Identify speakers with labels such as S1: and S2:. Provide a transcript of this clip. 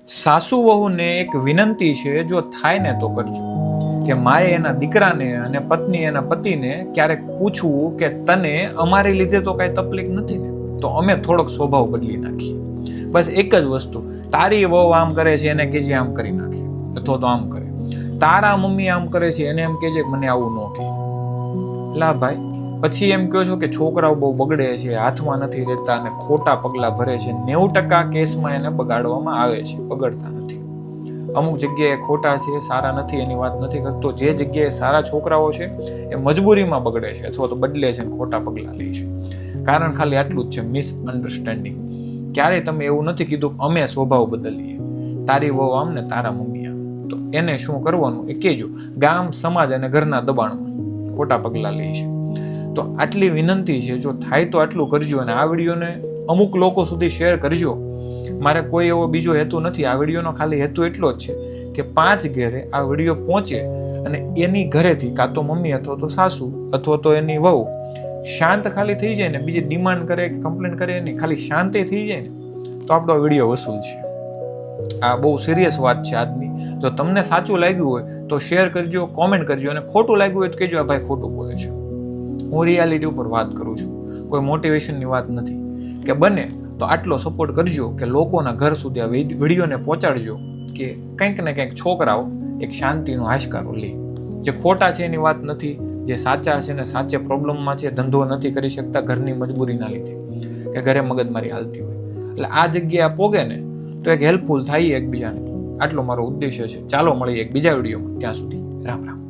S1: સાસુ વહુને એક વિનંતી છે, જો થાય ને તો કરજો કે માએ એના દીકરાને અને પત્ની એના પતિને ક્યારેક પૂછવું કે તને અમારી લીધે તો કાંઈ તકલીફ નથી ને, તો અમે થોડોક સ્વભાવ બદલી નાખીએ. બસ એક જ વસ્તુ, તારી વહુ આમ કરે છે એને કહેજે આમ કરી નાખે, અથવા તો આમ કરે. તારા મમ્મી આમ કરે છે એને એમ કહેજે મને આવું ન કહે. લા ભાઈ, પછી એમ કહો છો કે છોકરાઓ બહુ બગડે છે, હાથમાં નથી રહેતા અને ખોટા પગલા ભરે છે. 90% કેસમાં એને બગાડવામાં આવે છે, બગડતા નથી. અમુક જગ્યાએ ખોટા છે, સારા નથી, એની વાત નથી કરતો. જે જગ્યાએ સારા છોકરાઓ છે એ મજબૂરીમાં બગડે છે અથવા તો બદલે છે, ખોટા પગલા લે છે. કારણ ખાલી આટલું જ છે, મિસઅન્ડરસ્ટેન્ડિંગ. ક્યારેય તમે એવું નથી કીધું અમે સ્વભાવ બદલીએ, તારી વહુ આમ ને તારા મમ્મી આમ. તો એને શું કરવાનું એ કહેજો. ગામ, સમાજ અને ઘરના દબાણમાં ખોટા પગલા લે છે. તો આટલી વિનંતી છે, જો થાય તો આટલું કરજો. અને આ વિડીયોને અમુક લોકો સુધી શેર કરજો. મારે કોઈ એવો બીજો હેતુ નથી. આ વિડીયોનો ખાલી હેતુ એટલો જ છે કે 5 ઘરે આ વિડીયો પહોંચે અને એની ઘરેથી કાં તો મમ્મી અથવા તો સાસુ અથવા તો એની વહુ શાંત ખાલી થઈ જાય ને, બીજી ડિમાન્ડ કરે કે કમ્પ્લેન કરે નહીં, ખાલી શાંતિ થઈ જાય ને, તો આપણો વિડીયો વસૂલ છે. આ બહુ સિરિયસ વાત છે આજની. જો તમને સાચું લાગ્યું હોય તો શેર કરજો, કોમેન્ટ કરજો, અને ખોટું લાગ્યું હોય તો કહેજો આ ભાઈ ખોટું બોલે છે. હું રિયાલિટી ઉપર વાત કરું છું, કોઈ મોટિવેશનની વાત નથી. કે બને તો આટલો સપોર્ટ કરજો કે લોકોના ઘર સુધી આ વિડીયોને પહોંચાડજો કે કંઈક ને કંઈક છોકરાઓ એક શાંતિનો હાશકારો લે. જે ખોટા છે એની વાત નથી, જે સાચા છે ને સાચે પ્રોબ્લેમમાં છે, ધંધો નથી કરી શકતા ઘરની મજબૂરીના લીધે કે ઘરે મગજમારી હાલતી હોય, એટલે આ જગ્યાએ પોગે ને તો એક હેલ્પફુલ થાય એકબીજાને. આટલો મારો ઉદ્દેશ્ય છે. ચાલો મળીએ એક બીજા વિડીયોમાં. ત્યાં સુધી રામ રામ.